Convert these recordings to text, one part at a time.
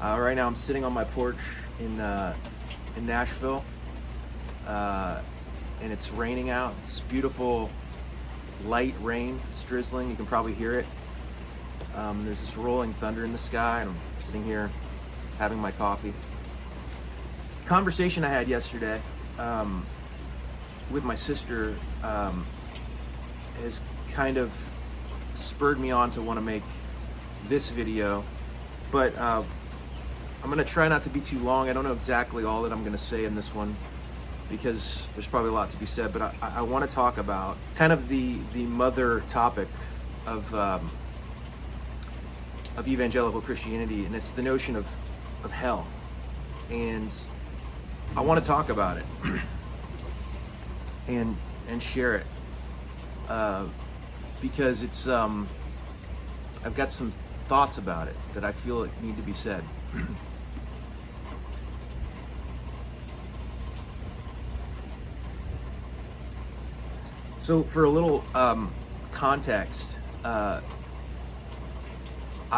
Right now I'm sitting on my porch in Nashville, and it's raining out. It's beautiful light rain. It's drizzling. You can probably hear it. There's this rolling thunder in the sky, and I'm sitting here having my coffee. Conversation I had yesterday with my sister has kind of spurred me on to want to make this video, but I'm going to try not to be too long. I don't know exactly all that I'm going to say in this one because there's probably a lot to be said, but I want to talk about kind of the mother topic of evangelical Christianity, and it's the notion of hell. And I want to talk about it and share it because it's I've got some thoughts about it that I feel need to be said. So for a little context, I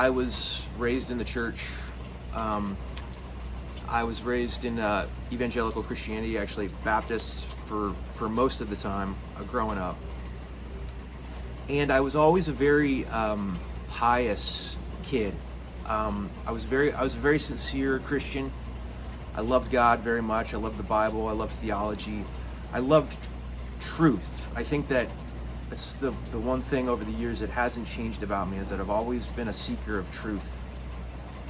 was raised in the church. I was raised in evangelical Christianity, actually Baptist for most of the time growing up. And I was always a very pious kid. I was a very sincere Christian. I loved God very much. I loved the Bible. I loved theology. I loved truth. I think that it's the one thing over the years that hasn't changed about me, is that I've always been a seeker of truth.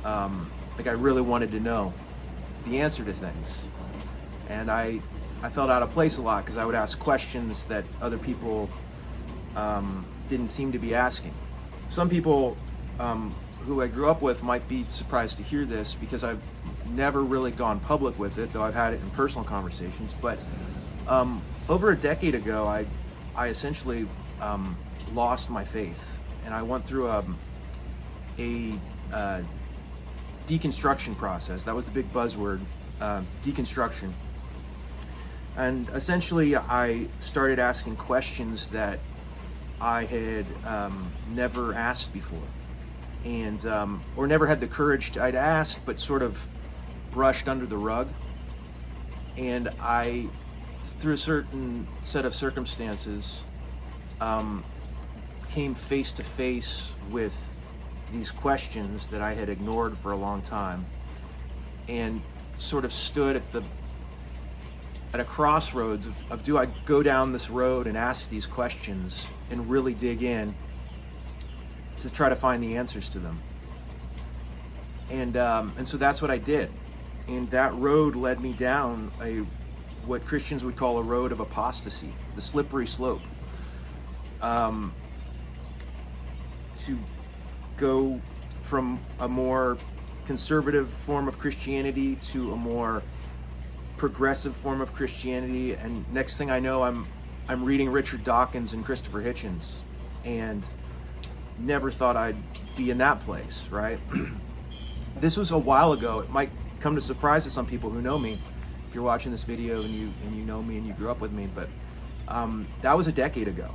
Like I really wanted to know the answer to things. And I felt out of place a lot because I would ask questions that other people didn't seem to be asking. Some people who I grew up with might be surprised to hear this because I've never really gone public with it, though I've had it in personal conversations. But over a decade ago, I essentially lost my faith, and I went through a deconstruction process. That was the big buzzword, deconstruction. And essentially, I started asking questions that I had never asked before, and or never had the courage to. I'd asked, but sort of brushed under the rug. And I, through a certain set of circumstances, came face to face with these questions that I had ignored for a long time, and sort of stood at a crossroads of do I go down this road and ask these questions and really dig in to try to find the answers to them. And so that's what I did. And that road led me down what Christians would call a road of apostasy, the slippery slope. To go from a more conservative form of Christianity to a more progressive form of Christianity, and next thing I know, I'm reading Richard Dawkins and Christopher Hitchens, and never thought I'd be in that place, right? This was a while ago. It might come to surprise to some people who know me if you're watching this video and you know me and you grew up with me, but that was a decade ago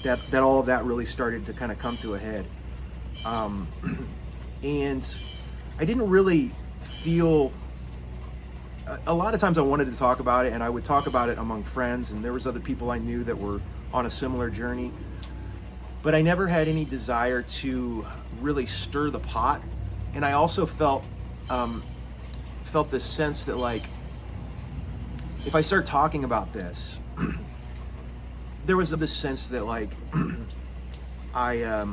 that all of that really started to kind of come to a head. And I didn't really feel, a lot of times I wanted to talk about it, and I would talk about it among friends, and there was other people I knew that were on a similar journey, but I never had any desire to really stir the pot. And I also felt this sense that, like, if I start talking about this, there was this sense that, like, I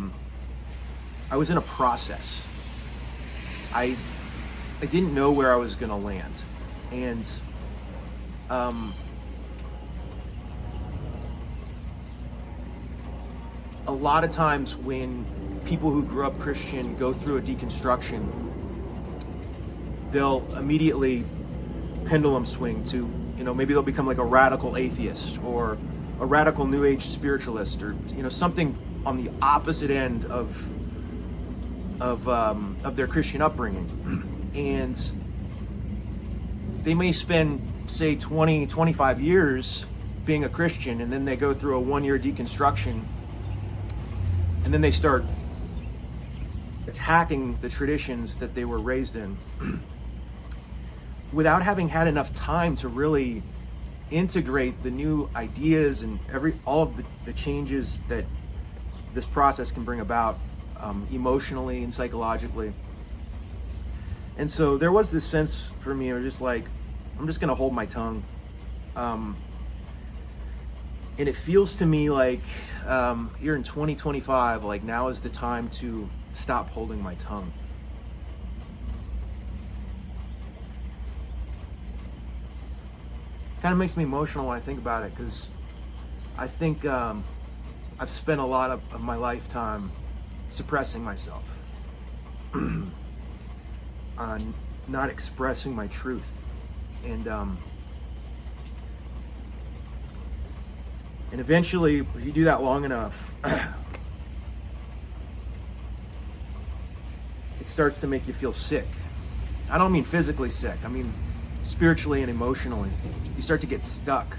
was in a process. I didn't know where I was gonna land, and a lot of times when people who grew up Christian go through a deconstruction, they'll immediately pendulum swing to, maybe they'll become like a radical atheist or a radical New Age spiritualist, or something on the opposite end of their Christian upbringing. And they may spend, say, 20, 25 years being a Christian, and then they go through a 1-year deconstruction, and then they start attacking the traditions that they were raised in without having had enough time to really integrate the new ideas and all of the changes that this process can bring about emotionally and psychologically. And so there was this sense for me, of just like, I'm just gonna hold my tongue. And it feels to me like you're in 2025, like now is the time to stop holding my tongue. Kind of makes me emotional when I think about it, because I think I've spent a lot of my lifetime suppressing myself, on not expressing my truth, and eventually, if you do that long enough, it starts to make you feel sick. I don't mean physically sick, I mean spiritually and emotionally. You start to get stuck,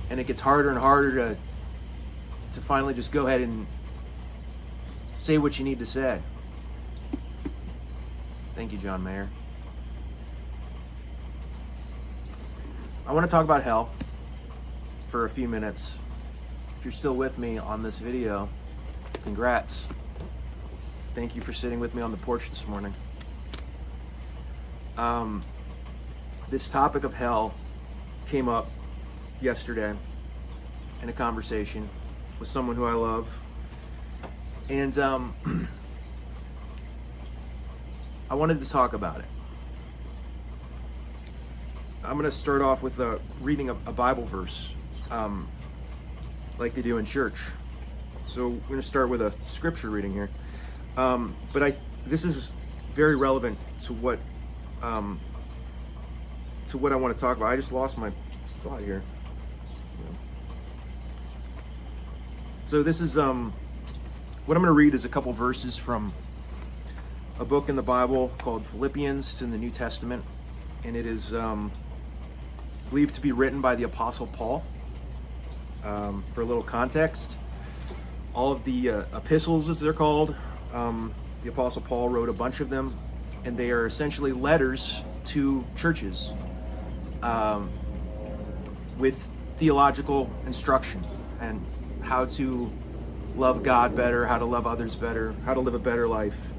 and it gets harder and harder to finally just go ahead and say what you need to say. Thank you, John Mayer. I want to talk about hell for a few minutes. If you're still with me on this video, congrats. Thank you for sitting with me on the porch this morning. This topic of hell came up yesterday in a conversation with someone who I love. And I wanted to talk about it. I'm going to start off with reading a Bible verse, like they do in church. So we're going to start with a scripture reading here. But this is very relevant to what I want to talk about. I just lost my spot here. So this is what I'm going to read is a couple verses from a book in the Bible called Philippians. It's in the New Testament, and it is believed to be written by the Apostle Paul. For a little context, all of the epistles, as they're called, the Apostle Paul wrote a bunch of them, and they are essentially letters to churches with theological instruction and how to love God better, how to love others better, how to live a better life.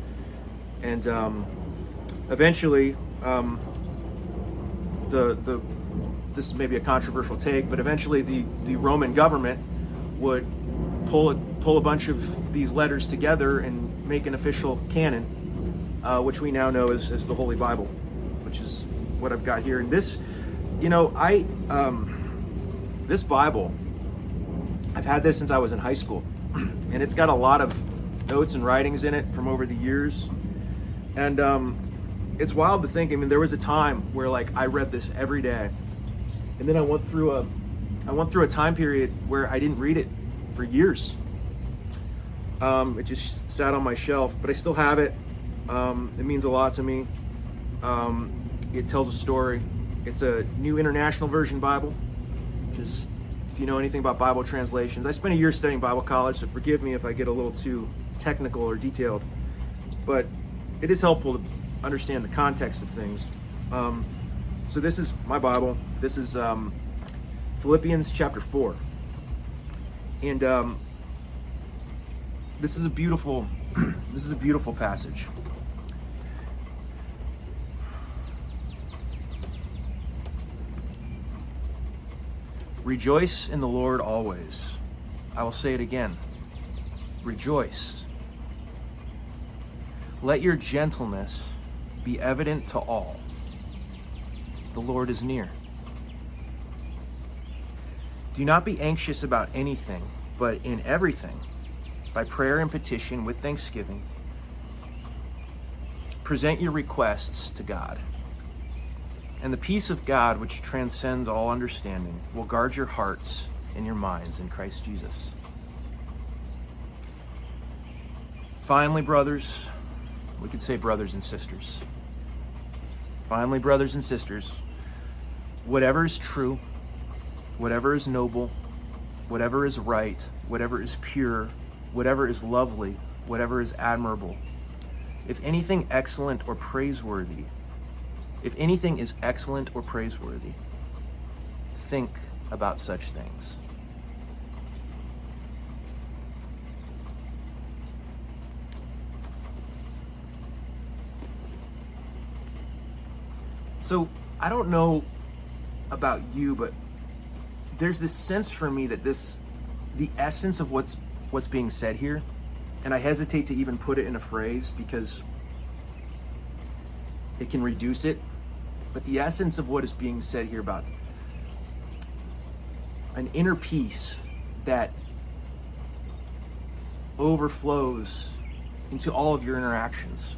And eventually, this may be a controversial take, but eventually the Roman government would pull a bunch of these letters together and make an official canon, which we now know as the Holy Bible, which is what I've got here. And this, this Bible, I've had this since I was in high school, and it's got a lot of notes and writings in it from over the years. And it's wild to think, I mean, there was a time where like I read this every day, and then I went through a time period where I didn't read it for years. It just sat on my shelf, but I still have it. It means a lot to me. It tells a story. It's a New International Version Bible, which is, if you know anything about Bible translations, I spent a year studying Bible college, so forgive me if I get a little too technical or detailed, but it is helpful to understand the context of things. So this is my Bible. This is Philippians chapter 4. And this is a beautiful passage. Rejoice in the Lord always. I will say it again. Rejoice. Let your gentleness be evident to all. The Lord is near. Do not be anxious about anything, but in everything, by prayer and petition with thanksgiving, present your requests to God. And the peace of God, which transcends all understanding, will guard your hearts and your minds in Christ Jesus. Finally, brothers, we could say brothers and sisters. Finally, brothers and sisters, whatever is true, whatever is noble, whatever is right, whatever is pure, whatever is lovely, whatever is admirable, if anything excellent or praiseworthy, if anything is excellent or praiseworthy, think about such things. So I don't know about you, but there's this sense for me that the essence of what's being said here, and I hesitate to even put it in a phrase because it can reduce it, but the essence of what is being said here about an inner peace that overflows into all of your interactions.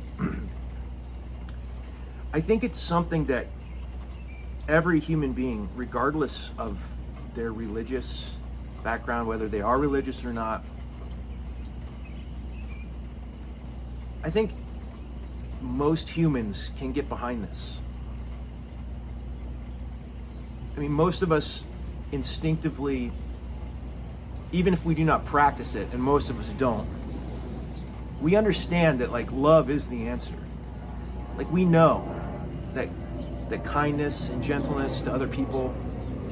I think it's something that every human being, regardless of their religious background, whether they are religious or not, I think most humans can get behind this. I mean, most of us instinctively, even if we do not practice it, and most of us don't, we understand that like love is the answer. Like we know that kindness and gentleness to other people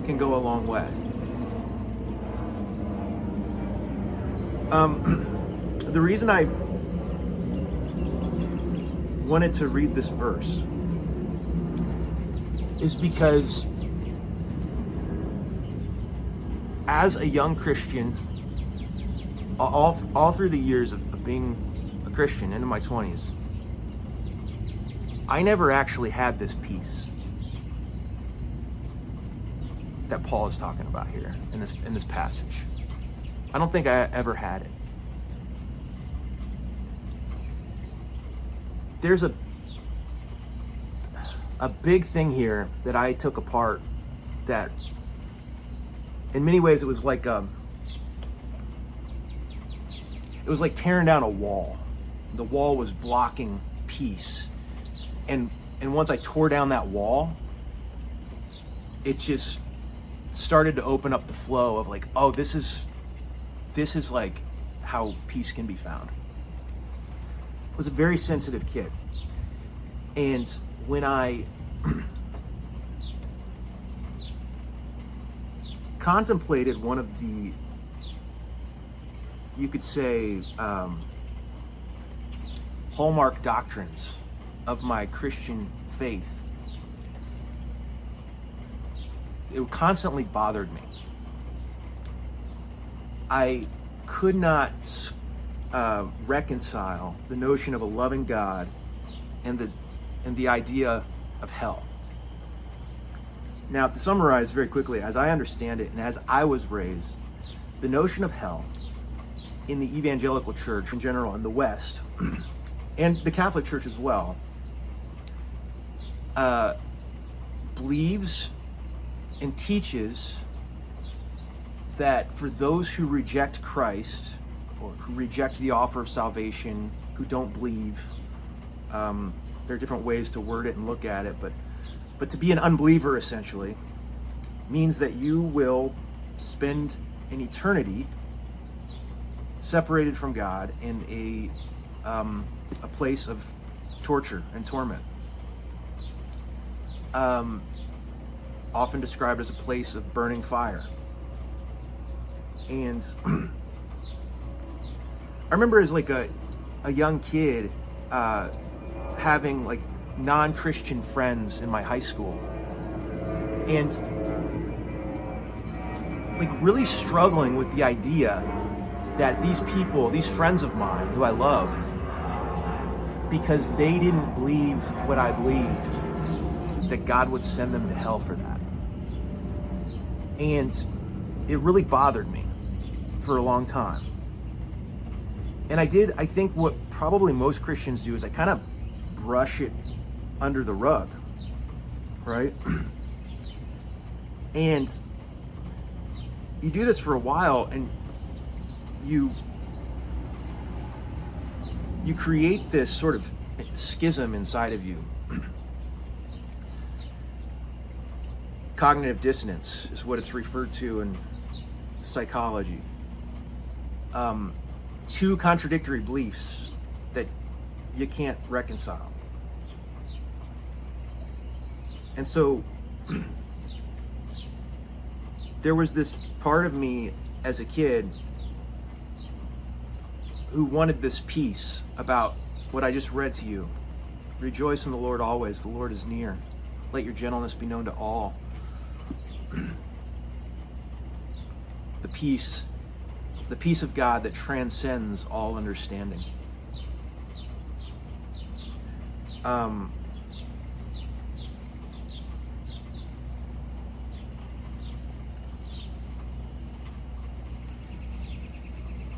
can go a long way. The reason I wanted to read this verse is because as a young Christian, all through the years of being a Christian into my 20s, I never actually had this peace that Paul is talking about here in this passage. I don't think I ever had it. There's a big thing here that I took apart that in many ways it was like tearing down a wall. The wall was blocking peace. And once I tore down that wall, it just started to open up the flow of like, oh, this is like how peace can be found. I was a very sensitive kid. And when I contemplated one of the, you could say, hallmark doctrines of my Christian faith, it constantly bothered me. I could not reconcile the notion of a loving God and the idea of hell. Now, to summarize very quickly, as I understand it and as I was raised, the notion of hell in the evangelical church in general in the West, and the Catholic Church as well, believes and teaches that for those who reject Christ or who reject the offer of salvation, who don't believe, there are different ways to word it and look at it, but to be an unbeliever essentially means that you will spend an eternity separated from God in a place of torture and torment. Often described as a place of burning fire. And I remember as like a young kid having like non-Christian friends in my high school and like really struggling with the idea that these people, these friends of mine who I loved, because they didn't believe what I believed, that God would send them to hell for that. And it really bothered me for a long time. And I think what probably most Christians do is I kind of brush it under the rug, right? And you do this for a while and you create this sort of schism inside of you. Cognitive dissonance is what it's referred to in psychology. two contradictory beliefs that you can't reconcile. And so there was this part of me as a kid who wanted this peace about what I just read to you. Rejoice in the Lord always. The Lord is near. Let your gentleness be known to all. The peace of God that transcends all understanding.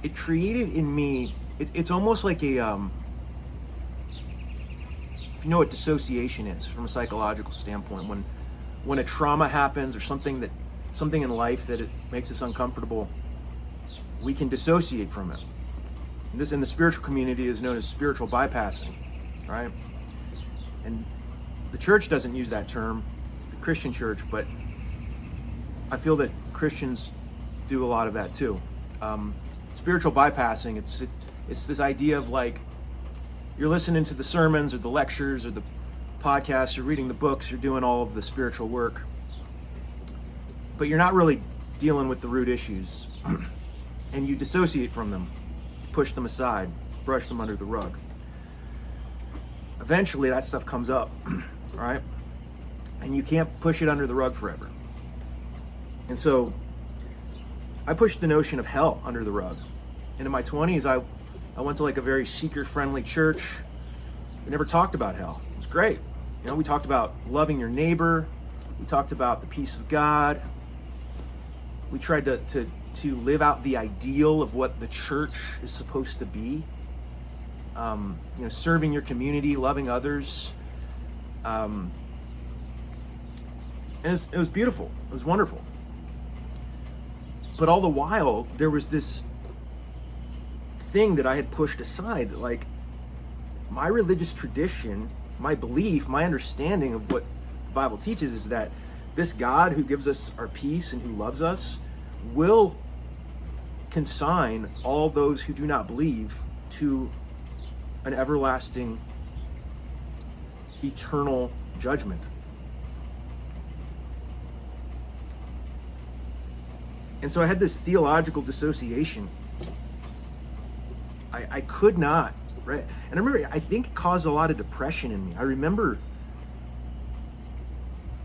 It created in me, it's almost like a, if you know what dissociation is from a psychological standpoint, when a trauma happens or something in life that it makes us uncomfortable, we can dissociate from it. And this in the spiritual community is known as spiritual bypassing, right? And the church doesn't use that term, the Christian church, but I feel that Christians do a lot of that too. Spiritual bypassing, it's this idea of like, you're listening to the sermons or the lectures or the podcasts, you're reading the books, you're doing all of the spiritual work, but you're not really dealing with the root issues. And you dissociate from them, push them aside, brush them under the rug. Eventually that stuff comes up, right? And you can't push it under the rug forever. And so I pushed the notion of hell under the rug. And in my 20s, I went to like a very seeker-friendly church. We never talked about hell. It was great. You know, we talked about loving your neighbor. We talked about the peace of God. We tried to live out the ideal of what the church is supposed to be. Serving your community, loving others. And it was beautiful. It was wonderful. But all the while, there was this thing that I had pushed aside, that like my religious tradition, my belief, my understanding of what the Bible teaches is that this God who gives us our peace and who loves us will consign all those who do not believe to an everlasting, eternal judgment. And so I had this theological dissociation. I could not, right? And I remember, I think it caused a lot of depression in me. I remember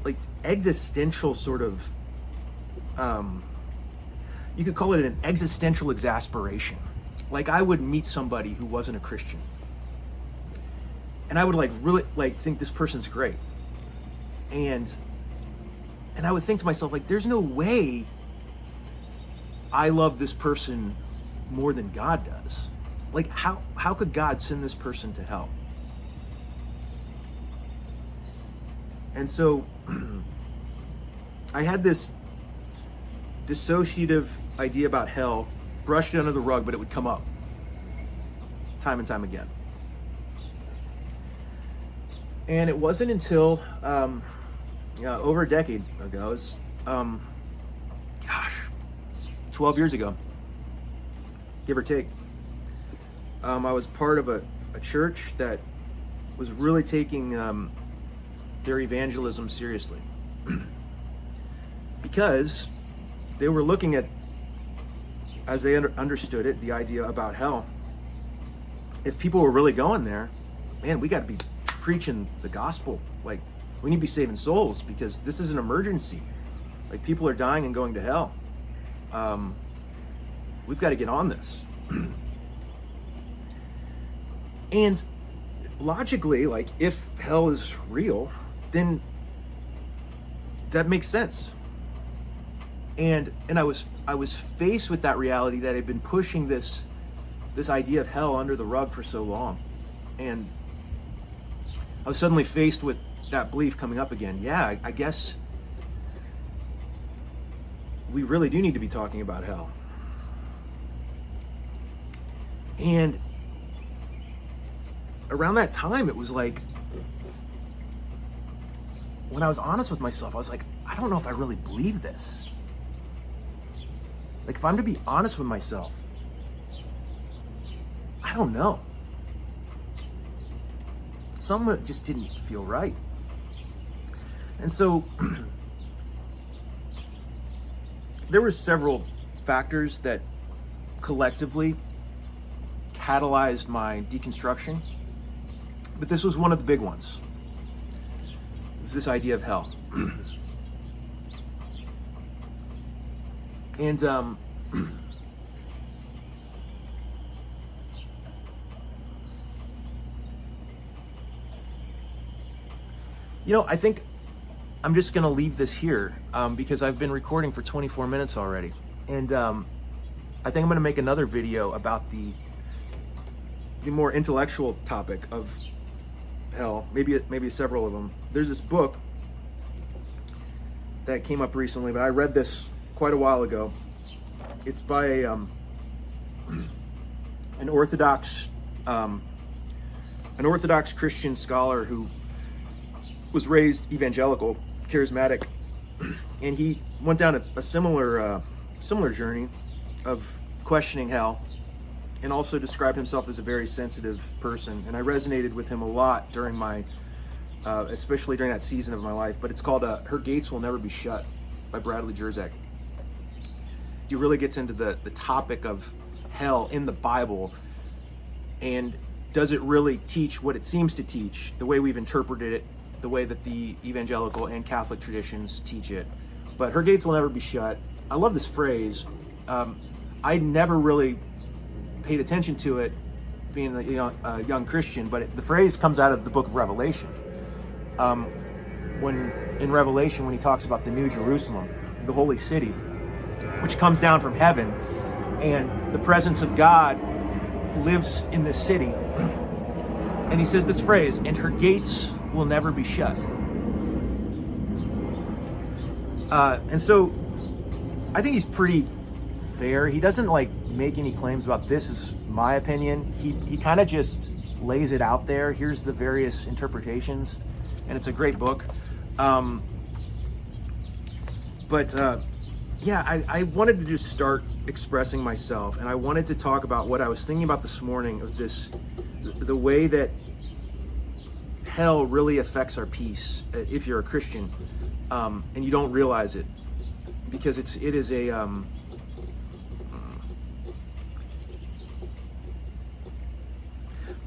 like existential sort of, you could call it an existential exasperation. Like I would meet somebody who wasn't a Christian, and I would like really like think this person's great. And I would think to myself, like, there's no way I love this person more than God does. Like, how could God send this person to hell? And so I had this dissociative idea about hell, brushed it under the rug, but it would come up time and time again. And it wasn't until over a decade ago, it was, 12 years ago, give or take. I was part of a church that was really taking their evangelism seriously. Because they were looking at, as they understood it, the idea about hell. If people were really going there, man, we got to be preaching the gospel. Like, we need to be saving souls because this is an emergency. Like, people are dying and going to hell. We've got to get on this. And logically, like, if hell is real, then that makes sense. And I was faced with that reality that I'd been pushing this idea of hell under the rug for so long. And I was suddenly faced with that belief coming up again. Yeah, I guess we really do need to be talking about hell. And around that time, it was like, when I was honest with myself, I was like, I don't know if I really believe this. Like, if I'm to be honest with myself, I don't know. Some of it just didn't feel right. And so there were several factors that collectively catalyzed my deconstruction, but this was one of the big ones. It was this idea of hell. And I think I'm just going to leave this here because I've been recording for 24 minutes already. And I think I'm going to make another video about the more intellectual topic of hell, maybe several of them. There's this book that came up recently, but I read this quite a while ago. It's by an Orthodox Christian scholar who was raised evangelical, charismatic, and he went down a similar journey of questioning hell, and also described himself as a very sensitive person. And I resonated with him a lot during my, especially during that season of my life. But it's called "Her Gates Will Never Be Shut" by Bradley Jersak. He really gets into the topic of hell in the Bible, and does it really teach what it seems to teach, the way we've interpreted it, the way that the evangelical and Catholic traditions teach it. But her gates will never be shut. I love this phrase. I never really paid attention to it being a young Christian, but the phrase comes out of the book of Revelation. When in Revelation, when he talks about the New Jerusalem, the holy city, which comes down from heaven, and the presence of God lives in this city. And he says this phrase, and her gates will never be shut. And so I think he's pretty fair. He doesn't make any claims about this is my opinion. He kind of just lays it out there. Here's the various interpretations, and it's a great book. I wanted to just start expressing myself, and I wanted to talk about what I was thinking about this morning of the way that hell really affects our peace if you're a Christian, and you don't realize it, because it is a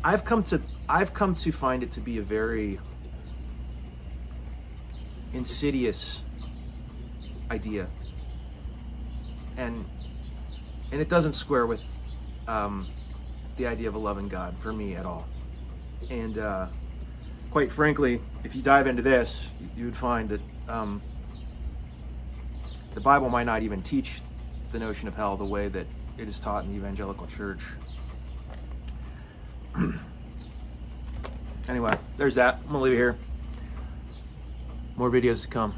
I've come to find it to be a very insidious idea, and it doesn't square with the idea of a loving God for me at all. And quite frankly, if you dive into this, you would find that the Bible might not even teach the notion of hell the way that it is taught in the evangelical church. Anyway, there's that. I'm gonna leave it here. More videos to come.